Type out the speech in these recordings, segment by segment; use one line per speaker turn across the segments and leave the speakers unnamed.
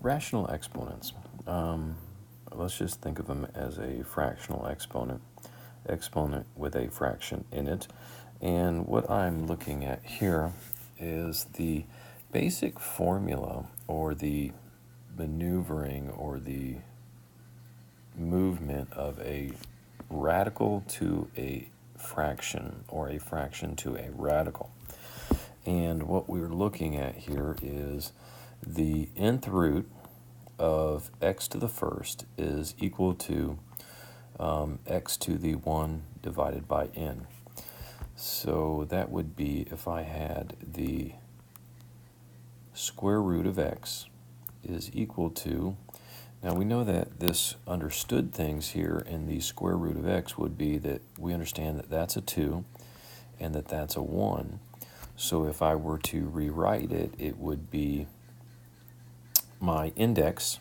rational exponents. Let's just think of them as a fractional exponent with a fraction in it. And what I'm looking at here is the basic formula, or the maneuvering, or the movement of a radical to a fraction, or a fraction to a radical. And what we're looking at here is the nth root of x to the first is equal to x to the 1 divided by n. So that would be if I had the square root of x is equal to, now we know that this understood things here in the square root of x would be that we understand that that's a 2 and that that's a 1. So if I were to rewrite it, it would be my index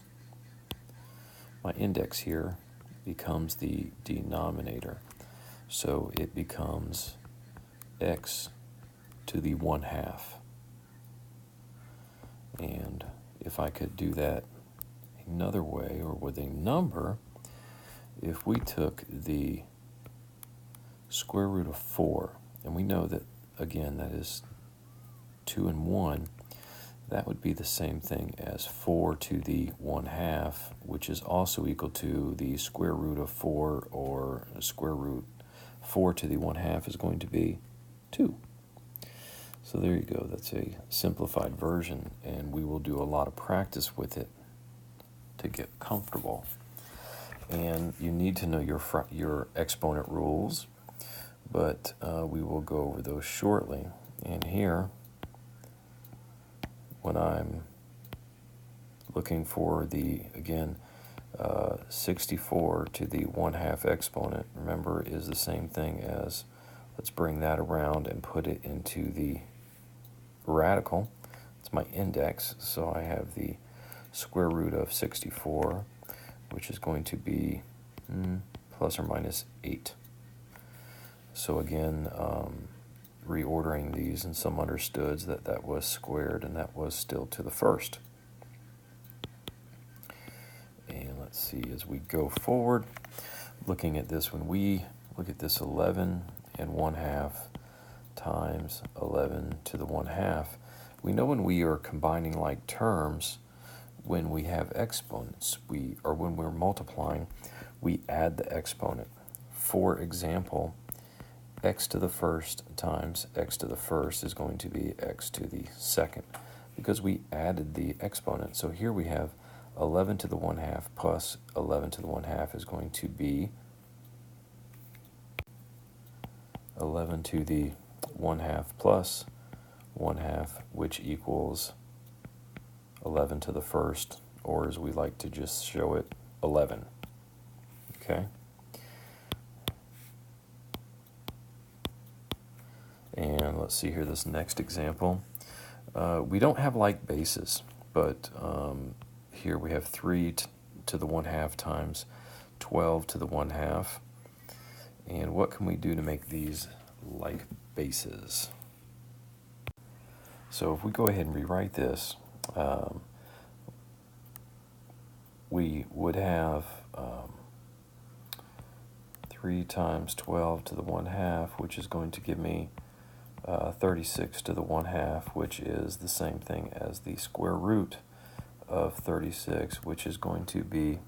here becomes the denominator. So it becomes x to the 1/2. And if I could do that another way, or with a number, if we took the square root of 4, and we know that, again, that is 2 and 1, that would be the same thing as 4 to the 1/2, which is also equal to the square root of 4, or square root 4 to the 1/2 is going to be 2. So there you go. That's a simplified version, and we will do a lot of practice with it to get comfortable. And you need to know your exponent rules, but we will go over those shortly. And here, when I'm looking for the, again, 64 to the 1/2 exponent, remember, is the same thing as, let's bring that around and put it into the radical. It's my index, so I have the square root of 64, which is going to be plus or minus 8. So again, reordering these, and some understoods that was squared and that was still to the first. And let's see, as we go forward, looking at this, when we look at this 11 and 1/2 times 11 to the 1/2, we know when we are combining like terms, when we have exponents, or when we're multiplying, we add the exponent. For example, x to the first times x to the first is going to be x to the second, because we added the exponent. So here we have 11 to the 1/2 plus 11 to the 1/2 is going to be 11 to the 1/2 plus 1/2, which equals 11 to the first, or as we like to just show it, 11. Okay? And let's see here, this next example. We don't have like bases, but here we have 3 to the 1/2 times 12 to the 1/2. And what can we do to make these like bases? So if we go ahead and rewrite this, we would have 3 times 12 to the 1/2, which is going to give me 36 to the 1/2, which is the same thing as the square root of 36, which is going to be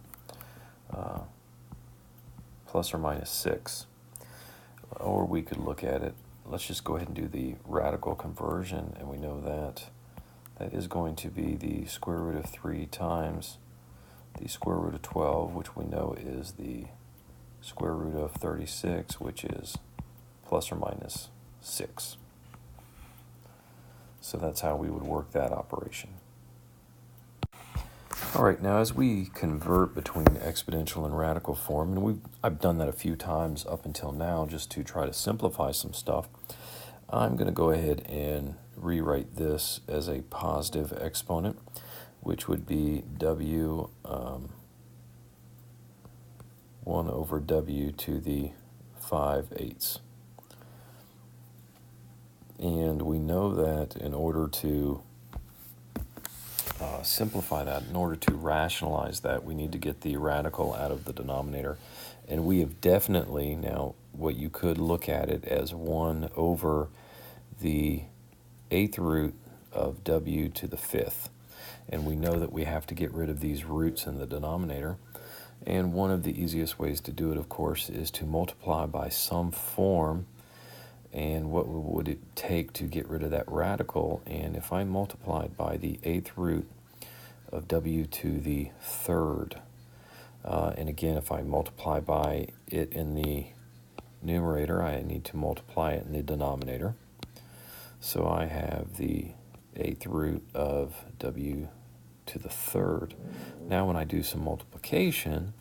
plus or minus 6. Or we could look at it, let's just go ahead and do the radical conversion, and we know that that is going to be the square root of 3 times the square root of 12, which we know is the square root of 36, which is plus or minus 6. So that's how we would work that operation. All right, now as we convert between exponential and radical form, and I've done that a few times up until now just to try to simplify some stuff, I'm going to go ahead and rewrite this as a positive exponent, which would be w 1 over w to the 5/8. And we know that in order to simplify that, in order to rationalize that, we need to get the radical out of the denominator. And we have definitely, now, what you could look at it as 1 over the 8th root of w to the 5th. And we know that we have to get rid of these roots in the denominator. And one of the easiest ways to do it, of course, is to multiply by some form. And what would it take to get rid of that radical? And if I multiplied by the 8th root of w to the 3rd, and again, if I multiply by it in the numerator, I need to multiply it in the denominator. So I have the 8th root of w to the 3rd. Now when I do some multiplication,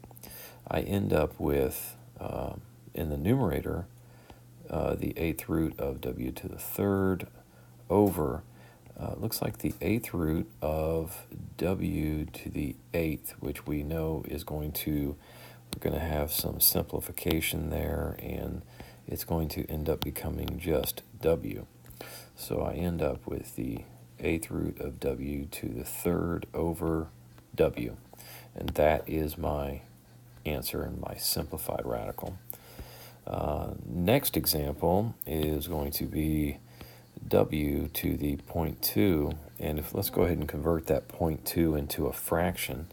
I end up with, in the numerator, the 8th root of w to the 3rd over, looks like the 8th root of w to the 8th, which we know is going to, we're going to have some simplification there, and it's going to end up becoming just w. So I end up with the 8th root of w to the 3rd over w. And that is my answer and my simplified radical. Next example is going to be w to the 0.2. And let's go ahead and convert that 0.2 into a fraction.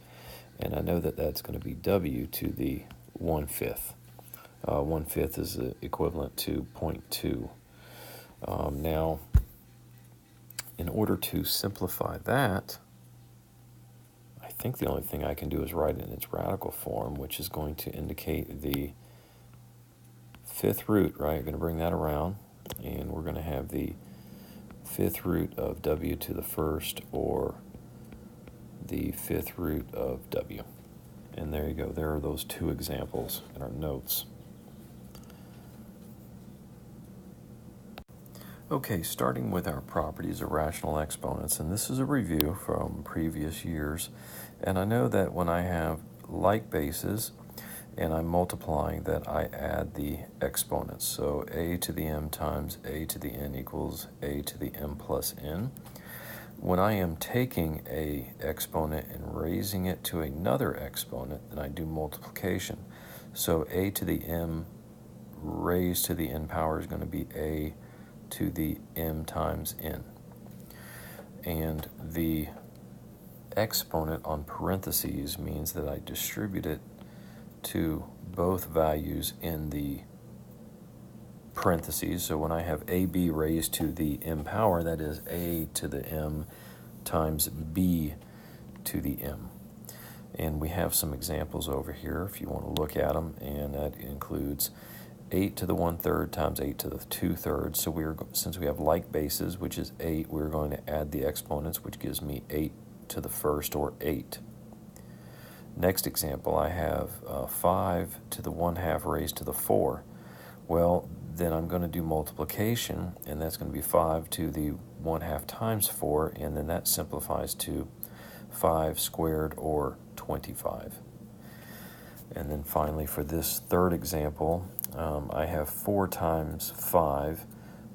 And I know that that's going to be w to the 1/5. 1/5 is equivalent to 0.2. Now, in order to simplify that, I think the only thing I can do is write it in its radical form, which is going to indicate the 5th root, right? We're going to bring that around, and we're going to have the 5th root of w to the 1st, or the 5th root of w. And there you go. There are those two examples in our notes. Okay, starting with our properties of rational exponents, and this is a review from previous years. And I know that when I have like bases and I'm multiplying, that I add the exponents. So a to the m times a to the n equals a to the m plus n. When I am taking a exponent and raising it to another exponent, then I do multiplication. So a to the m raised to the n power is going to be a to the m times n. And the exponent on parentheses means that I distribute it to both values in the parentheses. So when I have ab raised to the m power, that is a to the m times b to the m. And we have some examples over here if you want to look at them, and that includes 8 to the 1/3 times 8 to the 2/3. So since we have like bases, which is 8, we're going to add the exponents, which gives me 8 to the 1st, or 8. Next example, I have 5 to the 1/2 raised to the 4. Well, then I'm going to do multiplication, and that's going to be 5 to the 1/2 times 4, and then that simplifies to 5 squared, or 25. And then finally, for this third example, I have 4 times 5,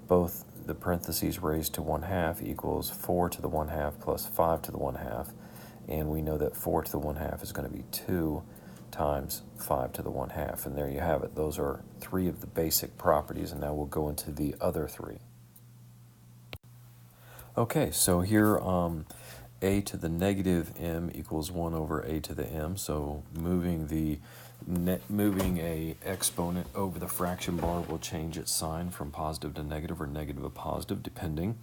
both the parentheses raised to 1/2 equals 4 to the 1/2 plus 5 to the 1/2. And we know that 4 to the 1/2 is going to be 2 times 5 to the 1/2. And there you have it. Those are 3 of the basic properties, and now we'll go into the other 3. Okay, so here a to the negative m equals 1 over a to the m. So moving a exponent over the fraction bar will change its sign from positive to negative, or negative to positive, depending.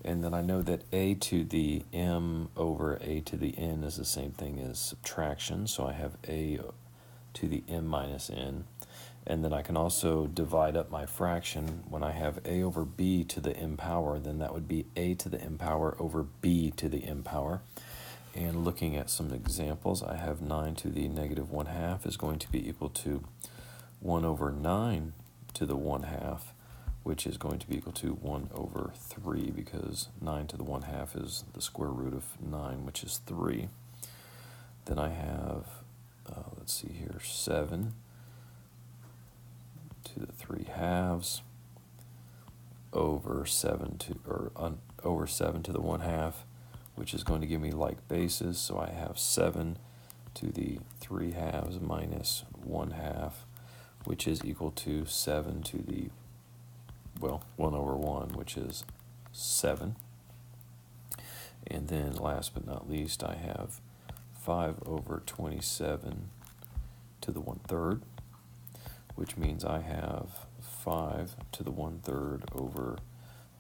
And then I know that a to the m over a to the n is the same thing as subtraction. So I have a to the m minus n. And then I can also divide up my fraction. When I have a over b to the m power, then that would be a to the m power over b to the m power. And looking at some examples, I have 9 to the negative 1/2 is going to be equal to 1 over 9 to the 1/2, which is going to be equal to 1 over 3, because 9 to the 1/2 is the square root of 9, which is 3. Then I have, let's see here, 7 to the 3/2 over 7 to, over 7 to the 1/2, which is going to give me like bases. So I have 7 to the 3 halves minus 1 half, which is equal to 7 to the, well, 1 over 1, which is 7. And then last but not least, I have 5 over 27 to the 1/3, which means I have 5 to the 1/3 over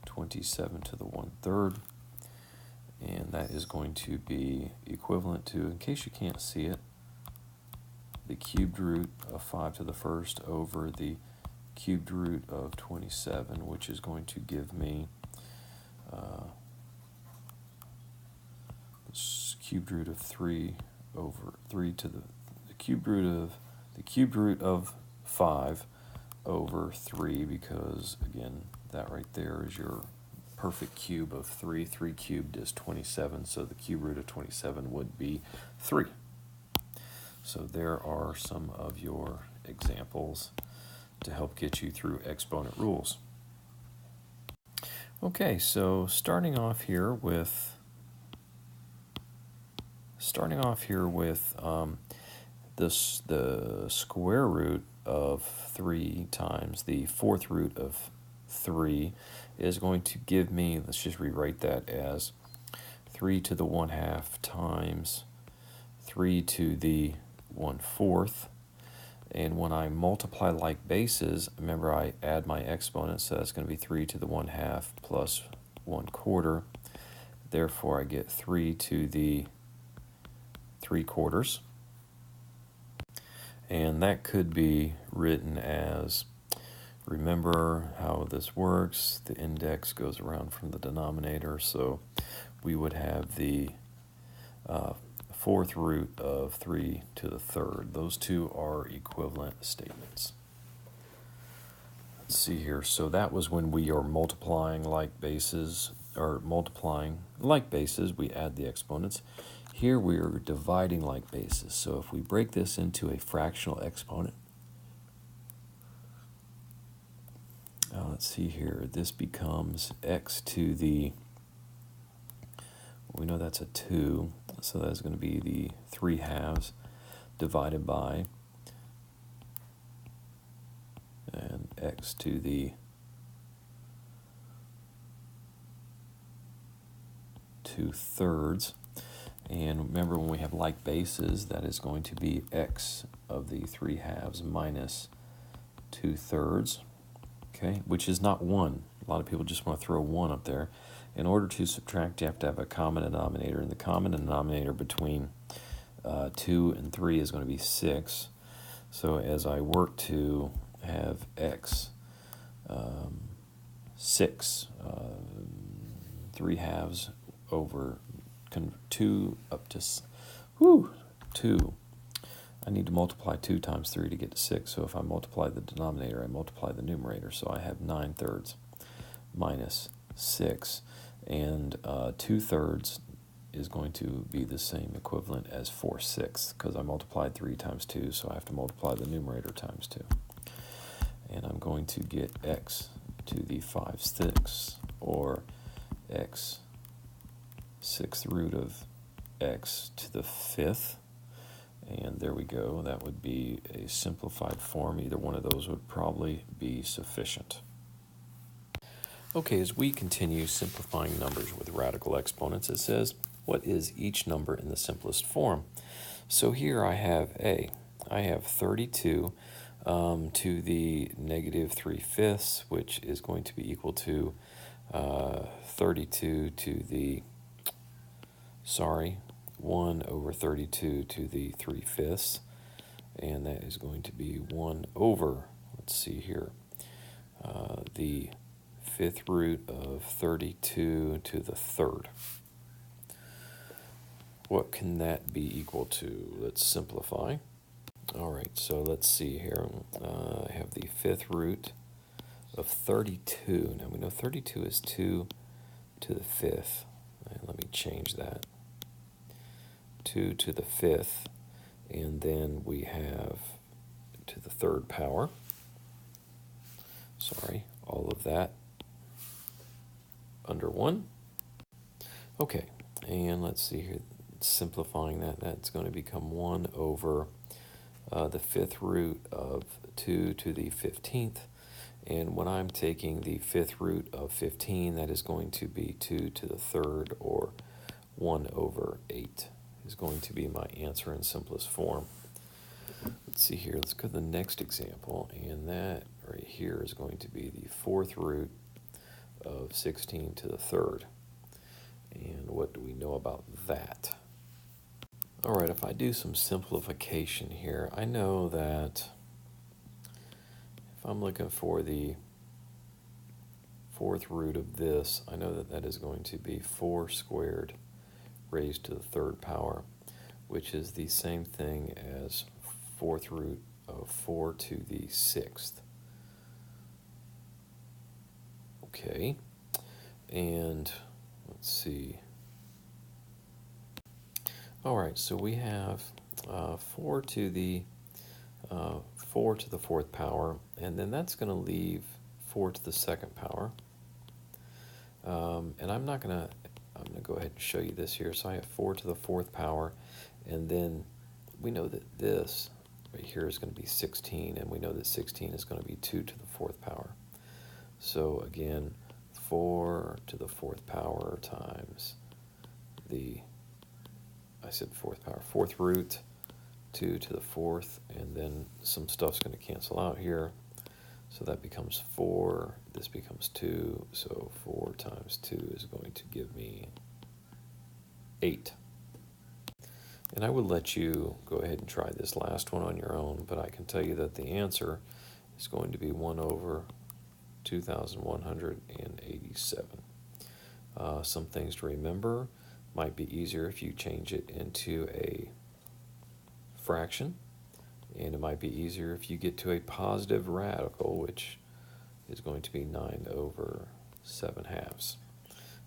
27 to the 1/3. And that is going to be equivalent to, in case you can't see it, the cubed root of 5 to the 1st over the cubed root of 27, which is going to give me cubed root of 3 over 3 to the cubed root of 5 over 3, because again, that right there is your perfect cube of 3. 3 cubed is 27, so the cube root of 27 would be 3. So there are some of your examples to help get you through exponent rules. Okay, so starting off here with the square root of 3 times the 4th root of 3 is going to give me, let's just rewrite that as 3 to the 1/2 times 3 to the 1/4. And when I multiply like bases, remember I add my exponents, so that's going to be 3 to the 1/2 plus 1/4. Therefore, I get 3 to the 3/4. And that could be written as, remember how this works, the index goes around from the denominator, so we would have the 4th root of 3 to the 3rd. Those two are equivalent statements. Let's see here. So that was when we are multiplying like bases, we add the exponents. Here we are dividing like bases. So if we break this into a fractional exponent, let's see here, this becomes x to the, we know that's a 2, so that's going to be the 3 halves divided by, and x to the 2/3. And remember, when we have like bases, that is going to be x of the 3 halves minus 2/3, okay, which is not 1. A lot of people just want to throw 1 up there. In order to subtract, you have to have a common denominator, and the common denominator between 2 and 3 is going to be 6. So as I work to have x 6, 3 halves over 2 up to 2. I need to multiply 2 times 3 to get to 6. So if I multiply the denominator, I multiply the numerator. So I have 9/3 minus 6. And 2/3 is going to be the same equivalent as 4/6, because I multiplied 3 times 2, so I have to multiply the numerator times 2. And I'm going to get x to the 5/6, or x 6th root of x to the 5th. And there we go. That would be a simplified form. Either one of those would probably be sufficient. Okay, as we continue simplifying numbers with radical exponents, it says, what is each number in the simplest form? So here I have I have 32 to the negative 3/5, which is going to be equal to 32 to the, 1 over 32 to the 3/5, and that is going to be 1 over, let's see here, the 5th root of 32 to the 3rd. What can that be equal to? Let's simplify. All right, so let's see here. I have the 5th root of 32. Now we know 32 is 2 to the 5th. Right, let me change that. 2 to the 5th, and then we have to the 3rd power. All of that under 1. Okay, And let's see here, simplifying that, that's going to become 1 over the 5th root of 2 to the 15th. And when I'm taking the 5th root of 15, that is going to be 2 to the 3rd, or 1 over 8 is going to be my answer in simplest form. Let's see here, let's go to the next example, and that right here is going to be the 4th root of 16 to the 3rd. And what do we know about that? All right, if I do some simplification here, I know that if I'm looking for the 4th root of this, I know that that is going to be 4 squared raised to the 3rd power, which is the same thing as 4th root of 4 to the 6th. Okay, and let's see. All right, so we have 4 to the 4th power, and then that's going to leave 4 to the 2nd power. And I'm going to go ahead and show you this here. So I have 4 to the 4th power, and then we know that this right here is going to be 16, and we know that 16 is going to be 2 to the 4th power. So again, 4 to the 4th power times the, I said 4th power, 4th root, 2 to the 4th, and then some stuff's going to cancel out here. So that becomes 4, this becomes 2, so 4 times 2 is going to give me 8. And I will let you go ahead and try this last one on your own, but I can tell you that the answer is going to be 1 over 2,187. Some things to remember: might be easier if you change it into a fraction, and it might be easier if you get to a positive radical, which is going to be 9 over 7 halves.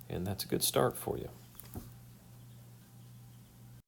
And that's a good start for you.